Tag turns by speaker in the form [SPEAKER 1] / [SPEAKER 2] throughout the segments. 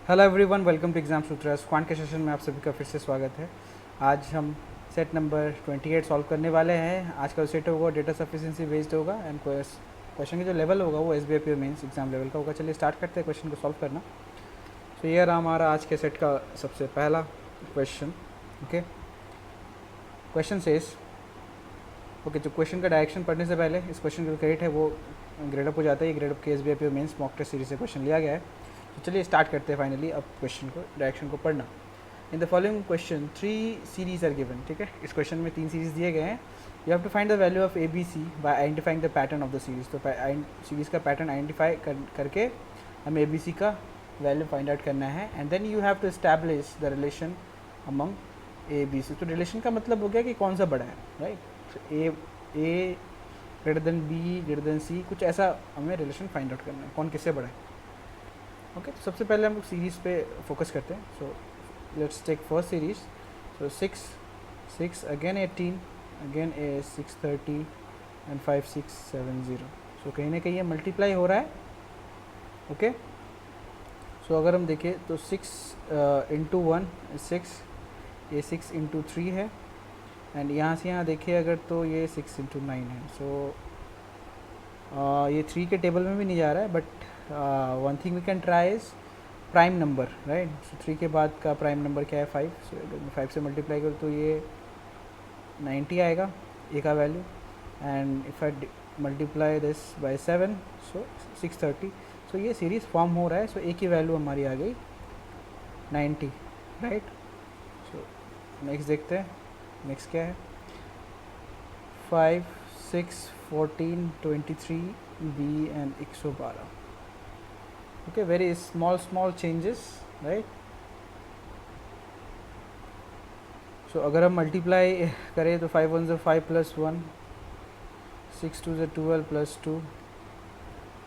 [SPEAKER 1] Hello everyone, welcome to exam Sutras. Quant के session में आप सभी का फिर से स्वागत है। आज हम सेट नंबर 28 सॉल्व करने वाले हैं। आज का सेट होगा डेटा सफिशिएंसी बेस्ड होगा एंड क्वेश्चन का जो लेवल होगा वो SBIPO मेंस एग्जाम लेवल का होगा। चलिए स्टार्ट करते हैं क्वेश्चन को सॉल्व करना। तो ये रहा हमारा आज के सेट का सबसे पहला question. Okay, question says okay, जो क्वेश्चन का डायरेक्शन पढ़ने से पहले इस क्वेश्चन का क्रेडिट है वो ग्रेडअप हो जाता है। ये ग्रेडअप के SBIPO mains mock test series से क्वेश्चन लिया गया है। तो चलिए स्टार्ट करते हैं फाइनली अब क्वेश्चन को, डायरेक्शन को पढ़ना। In the following question 3 series are given. ठीक है, इस क्वेश्चन में 3 सीरीज दिए गए हैं। You have to find the value of ABC by identifying the pattern of the series. तो सीरीज का पैटर्न आइडेंटिफाई करके हमें ABC का वैल्यू फाइंड आउट करना है and then you have to establish the relation among ABC। तो relation का मतलब हो गया कि कौन सा बड़ा है, राइट। तो A greater than B greater than C, कुछ ऐसा हमें रिलेशन फाइंड आउट करना है, कौन किससे बड़ा है। ओके, तो सबसे पहले हम लोग सीरीज़ पे फोकस करते हैं। So let's take first series. So 6 again 18 again 630 and 5670। So कहीं ना कहीं ये मल्टीप्लाई हो रहा है। ओके, सो अगर हम देखें तो 6 इंटू 1 6, ये 6 इंटू 3 है एंड यहाँ से यहाँ देखिए अगर तो ये 6 इंटू 9 है। सो ये 3 के टेबल में भी नहीं जा रहा है, but one thing we can try is prime number, right. So 3 के बाद का प्राइम नंबर क्या है 5। सो अगर मैं 5 से मल्टीप्लाई करूँ तो ये 90 आएगा ए का value and if I multiply this by 7 सो 630। सो ये सीरीज फॉर्म हो रहा है। सो ए की वैल्यू हमारी आ गई 90, राइट। सो नेक्स्ट देखते हैं, नेक्स्ट क्या है 5 6 14 23 B and 112। Okay, very small changes, right. So अगर हम मल्टीप्लाई करें तो 5 1 5 प्लस 1, 6 2 12 प्लस 2,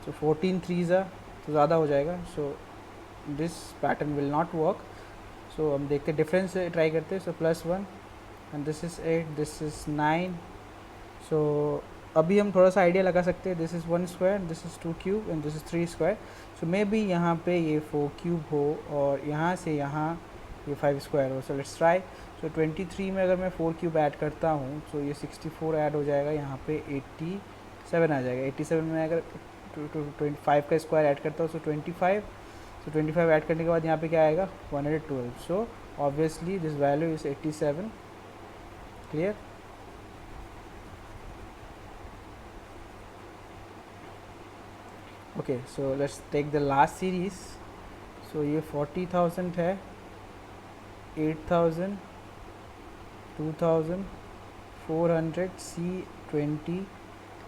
[SPEAKER 1] तो 14 3 तो ज़्यादा हो जाएगा। So this pattern will not work. So हम देखते डिफरेंस ट्राई करते हैं। So plus 1 and this is 8, this is 9। So अभी हम थोड़ा सा आइडिया लगा सकते हैं। This is 1 square, this is 2 cube and this is 3 square. So maybe यहाँ पे ये 4 क्यूब हो और यहाँ से यहाँ ये 5 स्क्वायर हो। सो लेट्स ट्राई। सो 23 में अगर मैं 4 क्यूब ऐड करता हूँ तो ये 64 ऐड हो जाएगा, यहाँ पे 87 आ जाएगा। 87 में अगर 25 का स्क्वायर ऐड करता हूँ सो 25। सो 25 ऐड करने के बाद यहाँ पे क्या आएगा 112। So obviously this value is 87। Clear. Okay, so let's take the last series. So ये 40,000 है, 8,000, 2,000, 400, C 20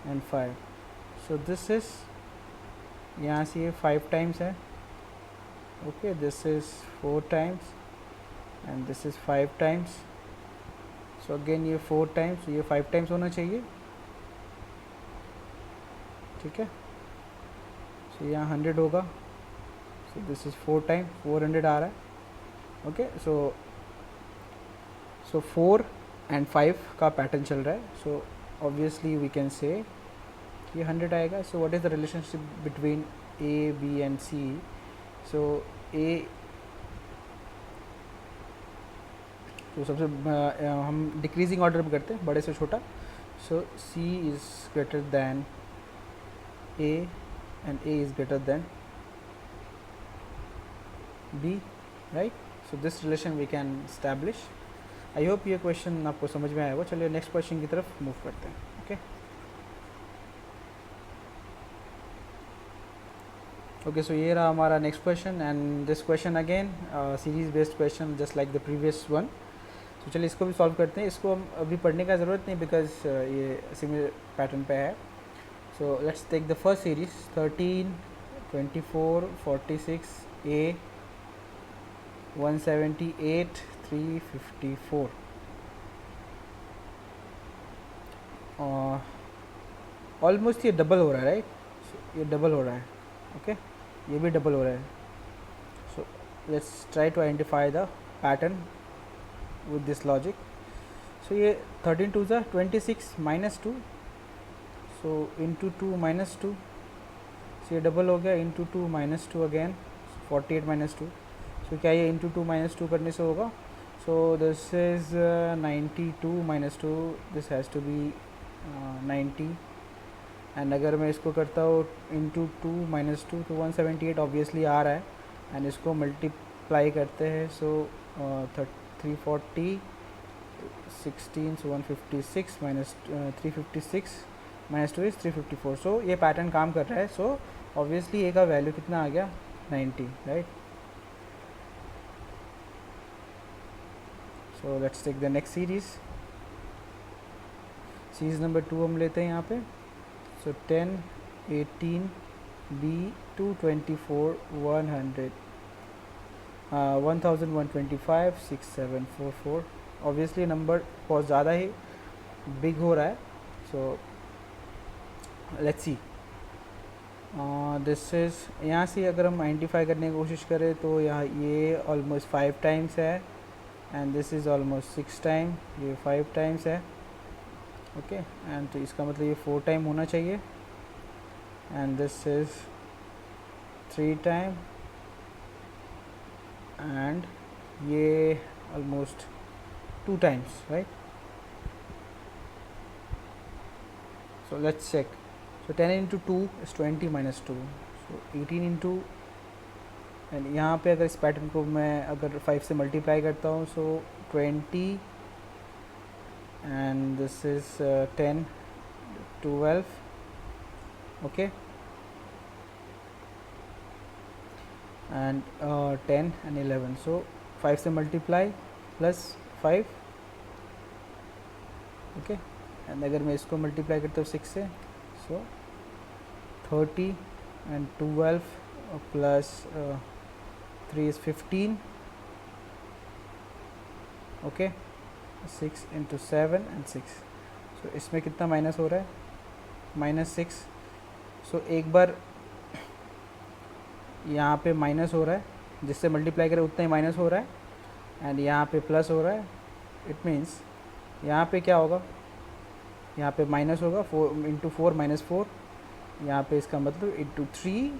[SPEAKER 1] and 5। So this is यहाँ से ये 5 टाइम्स है। Okay, this is 4 times and this is 5 times. So again ये 4 टाइम्स, ये 5 times होना चाहिए। ठीक है, सो यहाँ 100 होगा। सो दिस इज़ 4 टाइम 400 आ रहा है। ओके, सो 4 एंड 5 का पैटर्न चल रहा है। So obviously we can say ये 100 आएगा। सो what is the relationship between A B and C। So A, तो सबसे हम डिक्रीजिंग ऑर्डर में करते हैं, बड़े से छोटा। सो C is greater than A and A is greater than B, right. So this relation we can establish. I hope ये क्वेश्चन आपको समझ में आया होगा। चलिए नेक्स्ट क्वेश्चन की तरफ मूव करते हैं। ओके, सो ये रहा हमारा next question and this question again series based question just like the previous one. तो चलिए इसको भी सॉल्व करते हैं। इसको हम अभी पढ़ने का ज़रूरत नहीं बिकॉज ये सिमिलर पैटर्न पे है। So let's take the first series 13, 24, 46, A, 178, 354। Almost ये डबल हो रहा है, राइट। ये डबल हो रहा है। ओके, ये भी डबल हो रहा है। So let's try to identify the pattern with this logic. So ये 13 2 26 minus 2। So into 2 minus 2, so ये डबल हो गया into 2 minus 2 again 48 minus 2। So क्या ये इंटू टू माइनस टू करने से होगा? So this is 92 minus two, this has to be 90, and अगर मैं इसको करता हूँ इंटू टू माइनस टू तो 178 ऑब्वियसली आ रहा है, एंड इसको मल्टीप्लाई करते हैं, सो 340 16, so 156 minus 356 minus two is 354. सो ये पैटर्न काम कर रहा है. सो ऑब्वियसली ए का वैल्यू कितना आ गया? 90, right. So let's take the next series number 2 हम लेते हैं यहाँ पे. सो 10 18 B 224 100 1125 6744. ऑब्वियसली नंबर बहुत ज़्यादा ही बिग हो रहा है. So let's see, this is, यहाँ से अगर हम आइडेंटिफाई करने की कोशिश करें तो यहाँ ये ऑलमोस्ट 5 टाइम्स है, and this is almost 6 time, ये 5 टाइम्स है. ओके, एंड तो इसका मतलब ये 4 टाइम होना चाहिए, and this is 3 time, and ये almost 2 times, right? So let's check. So 10 into 2 is 20 minus 2. So 18 into, and यहाँ पे अगर इस पैटर्न को मैं अगर 5 से मल्टीप्लाई करता हूँ, सो 20, and this is 10 12, okay, and 10 and 11. सो 5 से मल्टीप्लाई प्लस 5, ओके, एंड अगर मैं इसको मल्टीप्लाई करता हूँ 6 से, सो 30 and 12 plus 3 is 15, okay, 6 into 7 and 6. सो इसमें कितना माइनस हो रहा है? -6. सो एक बार यहाँ पे माइनस हो रहा है, जिससे मल्टीप्लाई करें उतना ही माइनस हो रहा है, एंड यहाँ पे प्लस हो रहा है. इट मीन्स यहाँ पे क्या होगा? यहाँ पे माइनस होगा, 4 इंटू 4 माइनस 4. यहाँ पे इसका मतलब into 3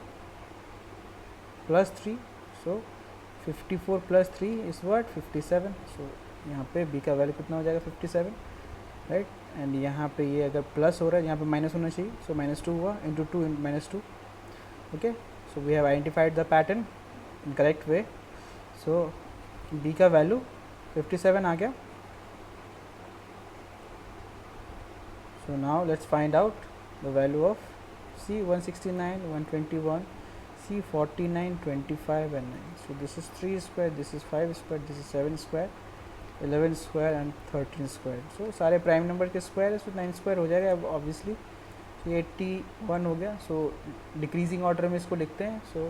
[SPEAKER 1] plus 3. So 54 plus 3 is what? 57. सो यहाँ पे बी का वैल्यू कितना हो जाएगा? 57, राइट. एंड यहाँ पे ये अगर प्लस हो रहा है, यहाँ पे माइनस होना चाहिए, सो -2 हुआ, into 2 -2. Okay, so we have identified the pattern in correct way. So B का वैल्यू 57 आ गया. So now let's find out the value of C 169, 121, C 49, 25 and 9. So this is 3 square, this is 5 square, this is 7 square, 11 square and 13 square. So सारे prime number के square है, so 9 square हो जाएगा अब obviously. So 81 हो गया. So decreasing order में इसको लिखते हैं. So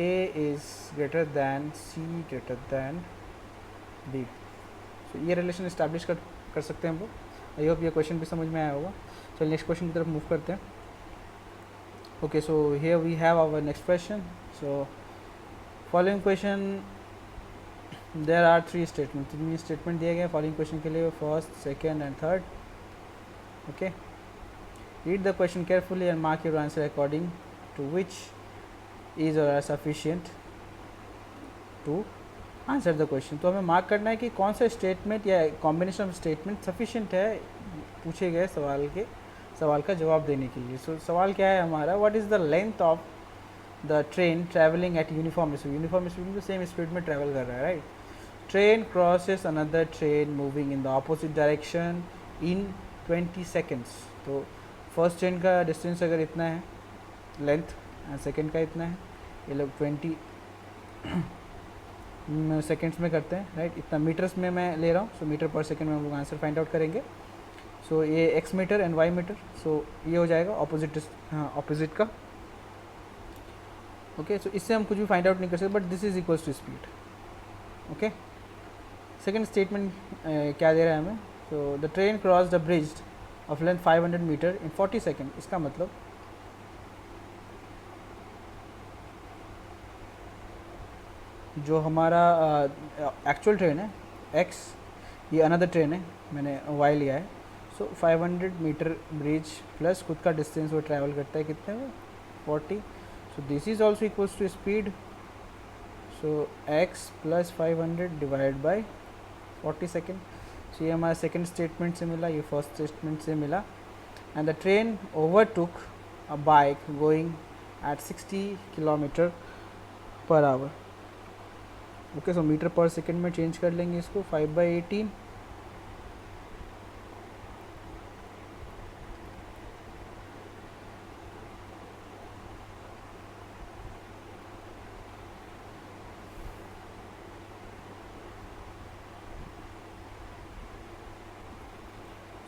[SPEAKER 1] A is greater than C greater than B. So ये रिलेशन इस्टेब्लिश कर सकते हैं हम लोग. आई होप ये क्वेश्चन भी समझ में आया होगा. चलिए नेक्स्ट क्वेश्चन की तरफ मूव करते हैं. Okay, so here we have our next question. So following question there are 3 statement. 3 statement दिए गए फॉलोइंग क्वेश्चन के लिए, first, second and third. Okay, read the question carefully and mark your answer according to which is और are sufficient to answer the question. तो हमें mark करना है कि कौन सा स्टेटमेंट या कॉम्बिनेशन ऑफ स्टेटमेंट सफिशिएंट है पूछे गए सवाल का जवाब देने के लिए. सो सवाल क्या है हमारा? What is the length of the train travelling eight uniform speed. Uniform speed में सेम स्पीड में ट्रैवल कर रहा है, right. Train crosses another train moving in the opposite direction in 20 seconds. तो फर्स्ट ट्रेन का डिस्टेंस अगर इतना है लेंथ, एंड सेकेंड का इतना है, ये लोग 20 सेकेंड्स में करते हैं, राइट. इतना मीटर्स में मैं ले रहा हूँ. सो मीटर पर सेकेंड में हम लोग आंसर फाइंड आउट करेंगे. सो ये X metre and Y metre. So ये हो जाएगा ऑपोजिट का. ओके, सो इससे हम कुछ भी फाइंड आउट नहीं कर सकते, but this is equals to speed. Okay, second statement क्या दे रहा है हमें? So the train cross the bridge of length 500 metre in 40 second. इसका मतलब जो हमारा एक्चुअल ट्रेन है एक्स, ये अनदर ट्रेन है, मैंने वाई लिया है. सो 500 मीटर ब्रिज प्लस खुद का डिस्टेंस वो ट्रैवल करता है कितने में? 40. So this is also equals to speed. So x plus 500 divide by 40 second. So ये हमारा सेकेंड स्टेटमेंट से मिला, ये फर्स्ट स्टेटमेंट से मिला. And the train overtook a bike going at 60 kilometre per hour. Okay, so metre per second में change कर लेंगे इसको. 5/18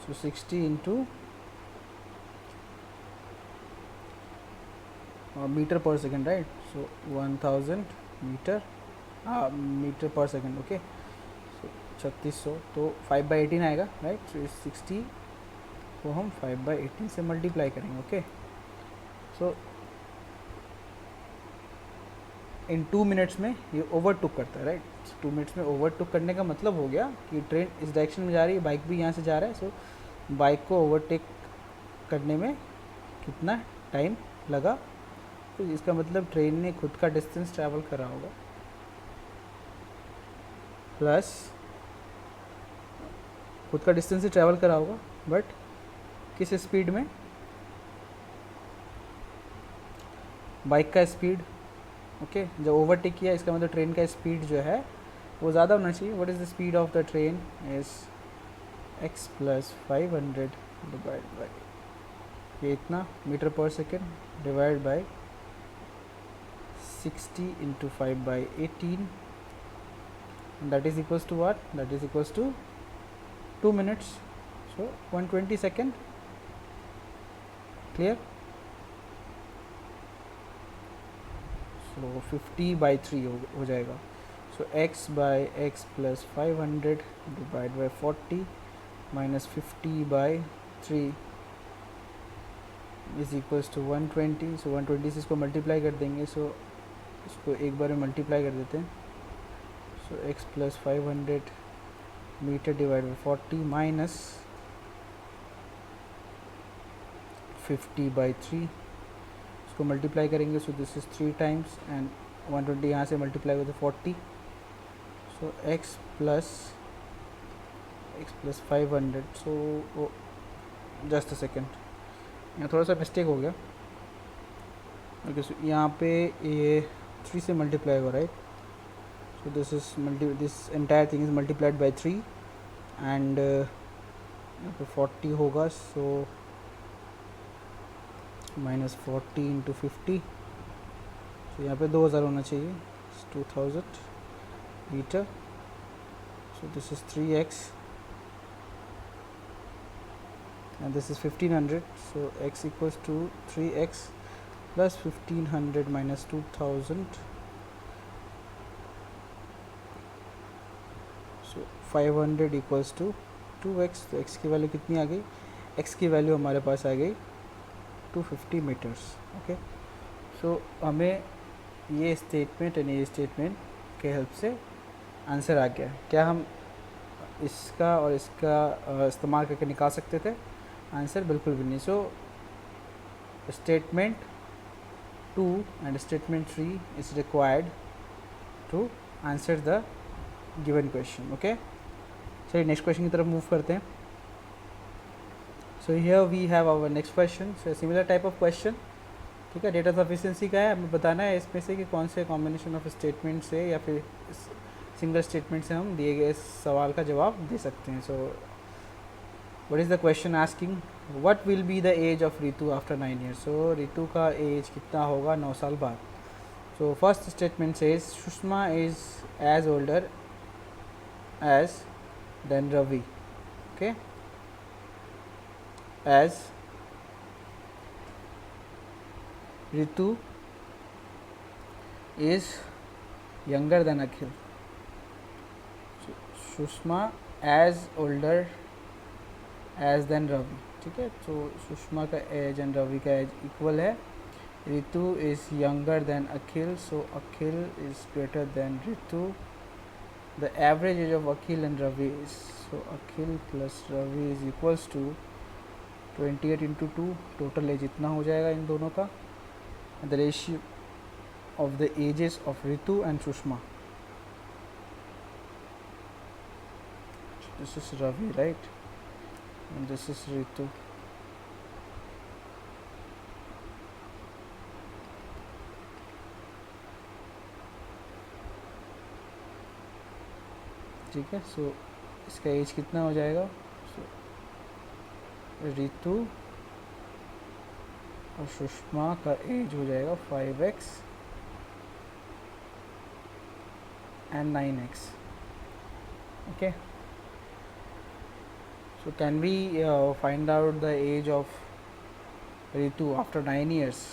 [SPEAKER 1] so 60 into meter per second, right? So 1000 meter metre per second. Okay, सो 3600 तो 5/18 आएगा, right. सो इस 60 को हम 5/18 से मल्टीप्लाई करेंगे. ओके, सो इन 2 मिनट्स में ये ओवरटुक करता है, राइट. 2 मिनट्स में ओवरटुक करने का मतलब हो गया कि ट्रेन इस डायरेक्शन में जा रही है, बाइक भी यहाँ से जा रहा है. सो बाइक को ओवरटेक करने में कितना टाइम लगा, तो इसका मतलब ट्रेन ने खुद का डिस्टेंस ट्रैवल करा होगा प्लस खुद का डिस्टेंस ही ट्रैवल करा होगा, बट किस स्पीड में, बाइक का स्पीड. ओके, जब ओवरटेक किया इसका मतलब ट्रेन का स्पीड जो है वो ज़्यादा होना चाहिए. What is the speed of the train is x plus 500 divide by ये इतना metre per second divide by 60 into 5/18. That is equals to what? That is equals to 2 minutes. So 120 second. Clear? So 50/3 हो जाएगा. So x by x plus 500 divided by 40 minus 50/3 is equals to 120. So 120 से इसको multiply कर देंगे. So इसको एक बार में multiply कर देते हैं. So x plus 500 meter divided by 40 minus 50/3. इसको मल्टीप्लाई करेंगे. सो दिस इज 3 टाइम्स एंड 120 यहाँ से मल्टीप्लाई होते 40. सो x plus 500. So just a second, यहाँ थोड़ा सा मिस्टेक हो गया. ओके, सो यहाँ पे ये 3 से मल्टीप्लाई होगा, right. So this entire thing is multiplied by 3 and यहाँ पे 40 होगा. so minus 40 into 50. so यहाँ पे 2000 होना चाहिए. 2000 meter. so this is 3x and this is 1500. so x equals to 3x plus 1500 minus 2000. So 500 equals to 2x. तो x की value कितनी आ गई, x की वैल्यू हमारे पास आ गई 250 मीटर्स. ओके, सो हमें ये स्टेटमेंट एंड ये स्टेटमेंट के हेल्प से आंसर आ गया. क्या हम इसका और इसका इस्तेमाल करके निकाल सकते थे आंसर? बिल्कुल भी नहीं. So statement 2 and statement 3 is required to answer the given question. Okay, चलिए नेक्स्ट क्वेश्चन की तरफ मूव करते हैं. So here we have our next question. So similar type of question. ठीक है, डेटा सफिशिएंसी का है. हमें बताना है इसमें से कि कौन से कॉम्बिनेशन ऑफ स्टेटमेंट से या फिर सिंगल स्टेटमेंट से हम दिए गए सवाल का जवाब दे सकते हैं. So what is the question asking what will be the age of Ritu after 9 years. So Ritu का एज कितना होगा 9 साल बाद. So first statement says Sushma is age older as than Ravi. Okay, as Ritu is younger than Akhil. So, Sushma as older as than Ravi. ठीक है, तो सुषमा का as and Ravi का एज इक्वल है. Ritu is younger than Akhil, so Akhil is greater than Ritu. The average age of Akhil and Ravi is, so Akhil plus Ravi is equals to 28 into 2. Total as इतना हो जाएगा इन दोनों का. The ratio of the ages of Ritu and Sushma. This is Ravi, right? And this is Ritu. ठीक है, सो इसका as कितना हो जाएगा? सो रितु और सुषमा का एज हो जाएगा 5x and 9x. Okay, so can we find out the age of Ritu after 9 years?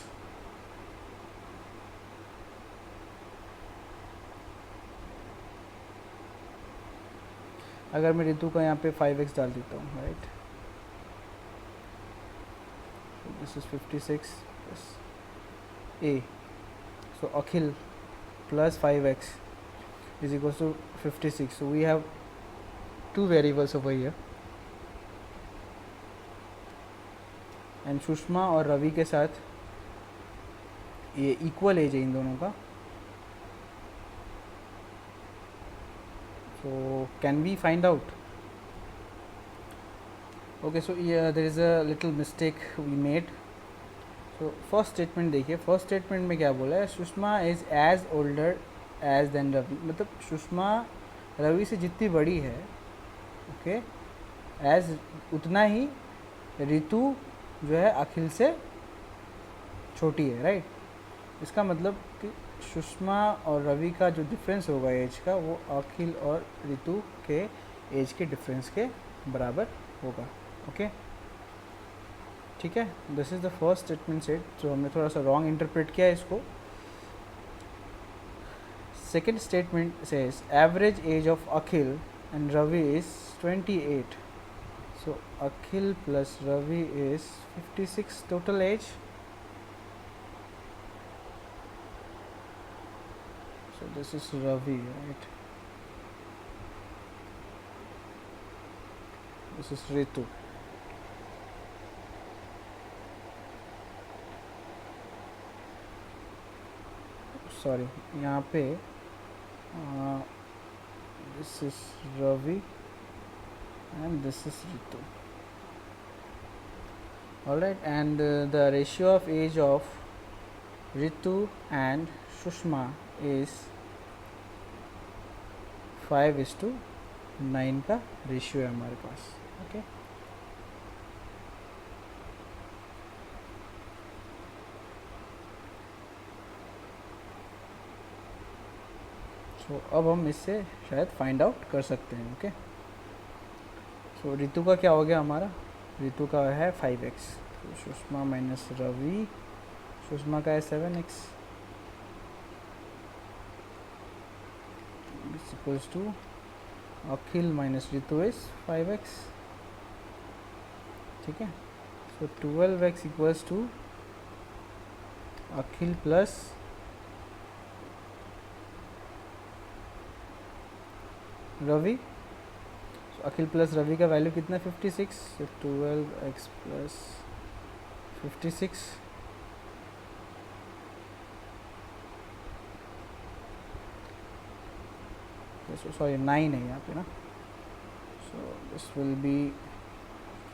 [SPEAKER 1] अगर मैं रितु का यहाँ पे 5x डाल देता हूँ, right, this is 56 plus a, so Akhil plus 5x is equals to 56. So we have two variables over here, and Sushma और रवि के साथ ये इक्वल एज है इन दोनों का. So can we find out? Okay, so yeah, there is a little mistake we made. So first statement देखिए, first statement में क्या बोला है? Sushma is age older age than Ravi, मतलब सुषमा रवि से जितनी बड़ी है, ओके, एज उतना ही रितु जो है अखिल से छोटी है, राइट. इसका मतलब कि सुषमा और रवि का जो डिफरेंस होगा एज का, वो अखिल और रितु के एज के डिफरेंस के बराबर होगा. ओके, ठीक है. This is the first statement set. जो हमने थोड़ा सा रॉन्ग इंटरप्रेट किया है इसको. Second statement says average age of Akhil and Ravi is 28. So Akhil plus Ravi is 56 total age. So this is Ravi, right? This is Ritu. Sorry, यहाँ पे this is Ravi and this is Ritu. Alright, and the ratio of age of Ritu and Sushma is 5:9 का ratio है हमारे पास. Okay, सो अब हम इससे शायद find out कर सकते हैं. ओके, सो रितु का क्या हो गया हमारा? रितु का है 5x. तो सुषमा माइनस रवि, सुषमा का है 7x is equals to Akhil minus Ritu is 5x. ठीक है, so 12x equals to Akhil plus Ravi. so Akhil plus Ravi का वैल्यू कितना? 56. so 12x plus 56. so sorry 9 है यहाँ पे ना. so this will be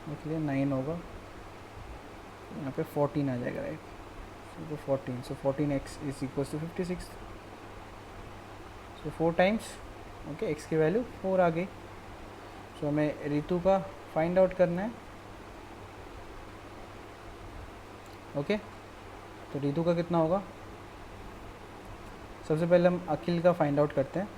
[SPEAKER 1] देखिए 9 होगा, यहाँ पे 14 आ जाएगा, right. so 14, so 14x is equals to 56. so 4 times, okay, x की वैल्यू 4 आ गई. so हमें रितु का फाइंड आउट करना है. ओके, तो रितु का कितना होगा? सबसे पहले हम अखिल का फाइंड आउट करते हैं.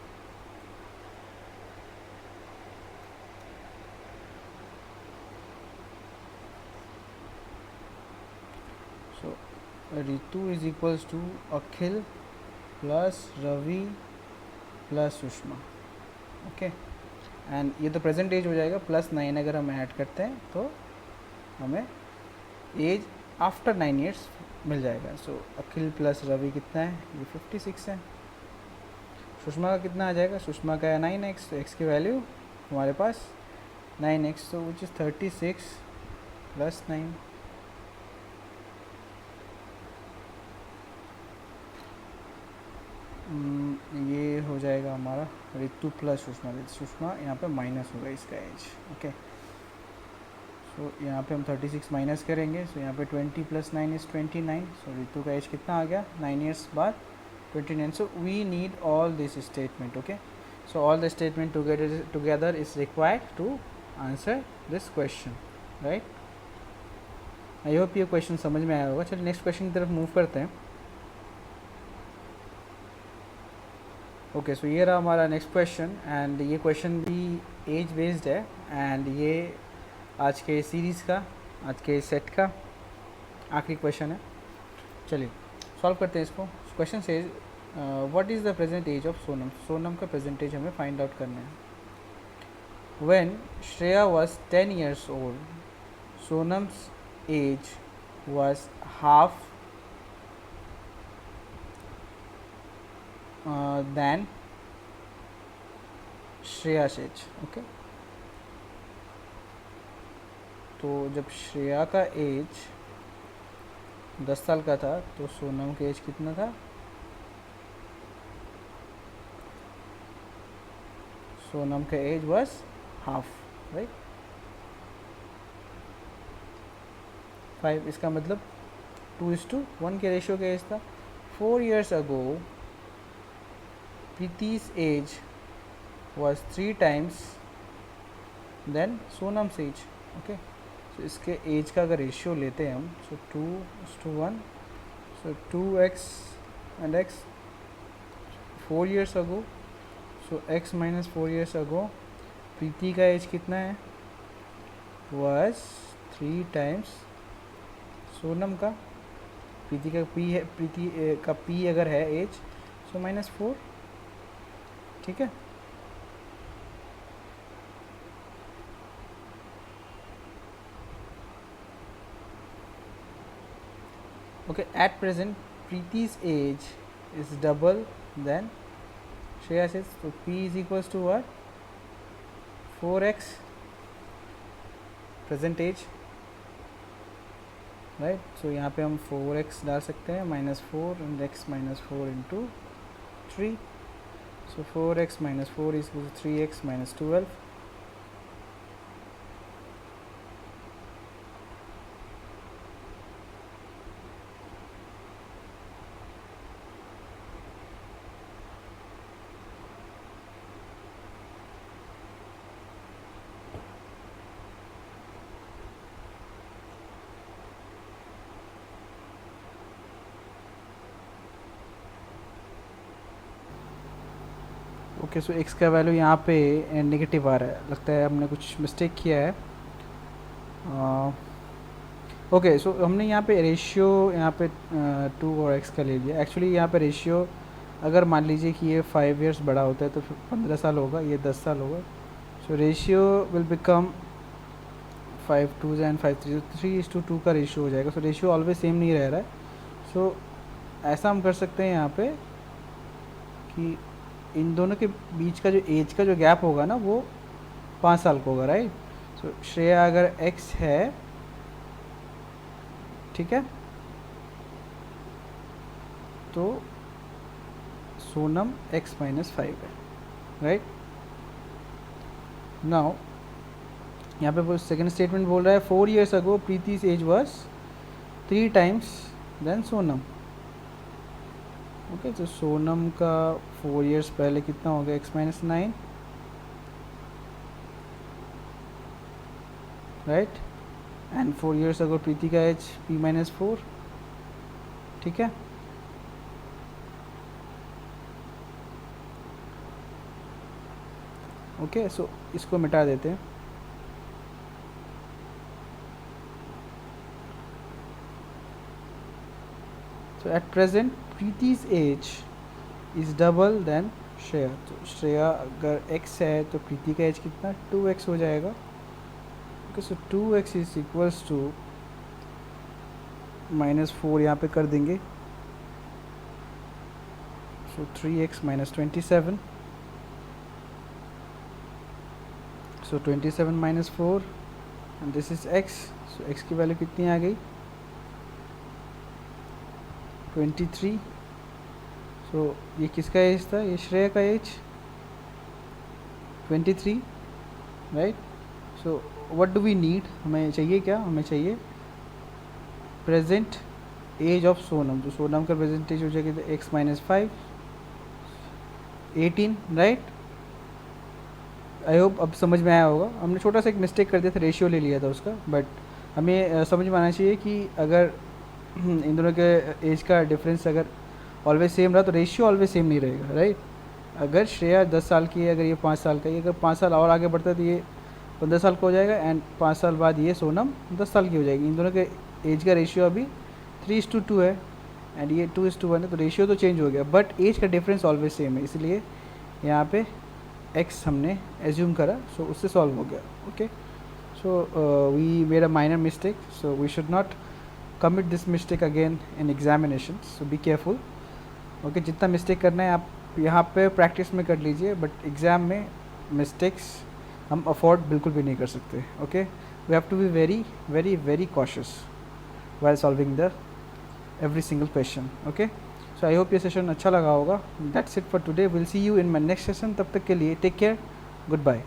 [SPEAKER 1] Ritu is equals to Akhil plus Ravi plus Sushma. Okay, and ये तो प्रेजेंट एज हो जाएगा, प्लस 9 अगर हम ऐड करते हैं तो हमें एज आफ्टर 9 ईयर्स मिल जाएगा. सो अखिल प्लस रवि कितना है? ये 56 है. सुषमा का कितना आ जाएगा? सुषमा का है 9x. तो x की वैल्यू हमारे पास 9x, तो विच इज़ 36 प्लस 9. जाएगा हमारा ऋतु प्लस सुषमा, सुषमा यहाँ पे माइनस होगा इसका एज। ओके, सो यहाँ पे हम 36 माइनस करेंगे, सो यहाँ पे 20 + 9 इज़ 29। सो ऋतु का एज कितना आ गया 9 ईयर्स बाद 29। So we need all this statement. Okay, so all the statement together is required to answer this question, right. I hope ये क्वेश्चन समझ में आया होगा। चलिए नेक्स्ट क्वेश्चन की तरफ मूव करते हैं। ओके, सो ये रहा हमारा नेक्स्ट क्वेश्चन, एंड ये क्वेश्चन भी एज बेस्ड है, एंड ये आज के सीरीज़ का, आज के सेट का आखिरी क्वेश्चन है। चलिए सॉल्व करते हैं इसको। क्वेश्चन से what is the present age of Sonam. Sonam का प्रेजेंट एज हमें फाइंड आउट करना है। When Shreya was 10 years old, Sonam's age was half than Shreya's age. Okay, तो जब श्रेया का एज 10 साल का था तो सोनम का एज कितना था? सोनम का एज वाज हाफ, राइट। 5, इसका मतलब 2:1 के रेशियो का एज था। 4 years ago Preeti's age was 3 times than Sonam's age। Okay, सो इसके एज का अगर रेशियो लेते हैं हम, सो 2:1, सो 2x and x 4 years ago, so x - 4 years ago प्रीति का एज कितना है? was 3 times सोनम का। प्रीति का p है, प्रीति का p अगर है एज, सो -4, ठीक है। Okay, at present Preeti's age is double than Shreya's age, so P is equals to what? 4x present age, right? So यहाँ पे हम 4x डाल सकते हैं, -4 and x - 4 into 3, so 4x - 4 is equal to 3x - 12। Okay, so x का value यहाँ पे negative आ रहा है, लगता है हमने कुछ मिस्टेक किया है। ओके, सो हमने यहाँ पे रेशियो यहाँ पे 2 और x का ले लिया। एक्चुअली यहाँ पे रेशियो अगर मान लीजिए कि ये 5 years बड़ा होता है तो फिर 15 साल होगा, ये 10 साल होगा। So ratio will become 5 2s and 5 3, 3:2 का रेशियो हो जाएगा। सो रेशियो ऑलवेज सेम नहीं रह रहा है। सो ऐसा हम कर सकते हैं यहाँ पे कि इन दोनों के बीच का जो एज का जो गैप होगा ना, वो 5 साल का होगा, राइट। सो श्रेया अगर x है, ठीक है, तो सोनम x - 5 है, राइट। नाउ यहाँ पे सेकेंड स्टेटमेंट बोल रहा है 4 years ago Preeti's age was 3 times than Sonam. Okay, तो सोनम का 4 years पहले कितना हो गया? x - 9, right, and 4 years ago प्रीति का एज p - 4, ठीक है। ओके, सो इसको मिटा देते हैं। So at present Preeti's age is double than Shreya. तो श्रेया अगर x है तो प्रीति का एज कितना? 2x हो जाएगा। Okay, so 2x is equals to -4 यहाँ पे कर देंगे, so 3x - 27, so 27 - 4 and this is x। So x की वैल्यू कितनी आ गई? 23। सो तो ये किसका एज था, ये श्रेया का age 23, right. So what do we need, हमें चाहिए क्या, हमें चाहिए प्रेजेंट एज ऑफ सोनम। तो सोनम का प्रेजेंट एज हो जाएगा x-5 18, राइट। आई होप अब समझ में आया होगा। हमने छोटा सा एक मिस्टेक कर दिया था, रेशियो ले लिया था उसका, बट हमें समझ में आना चाहिए कि अगर इन दोनों के एज का डिफरेंस अगर ऑलवेज सेम रहा तो रेशियो ऑलवेज सेम नहीं रहेगा, राइट। अगर श्रेया 10 साल की है, अगर ये 5 साल का है, अगर 5 साल और आगे बढ़ता है तो ये 15 साल का हो जाएगा, एंड 5 साल बाद ये सोनम 10 साल की हो जाएगी। इन दोनों के एज का रेशियो अभी 3:2 है, एंड ये 2:1 है, तो रेशियो तो चेंज हो गया, बट एज का डिफरेंस ऑलवेज सेम है, इसलिए यहाँ पे x हमने एज्यूम करा, सो उससे सॉल्व हो गया। Okay, so we made a minor mistake, so we should not commit this mistake again in examination, so be careful. Okay, जितना मिस्टेक करना है आप यहाँ पे प्रैक्टिस में कर लीजिए, बट एग्ज़ाम में मिस्टेक्स हम अफोर्ड बिल्कुल भी नहीं कर सकते। Okay, we have to be very very very cautious while solving the every single question. Okay, so I hope ये सेशन अच्छा लगा होगा। That's it for today, we'll see you in my next session। तब तक के लिए take care, good bye.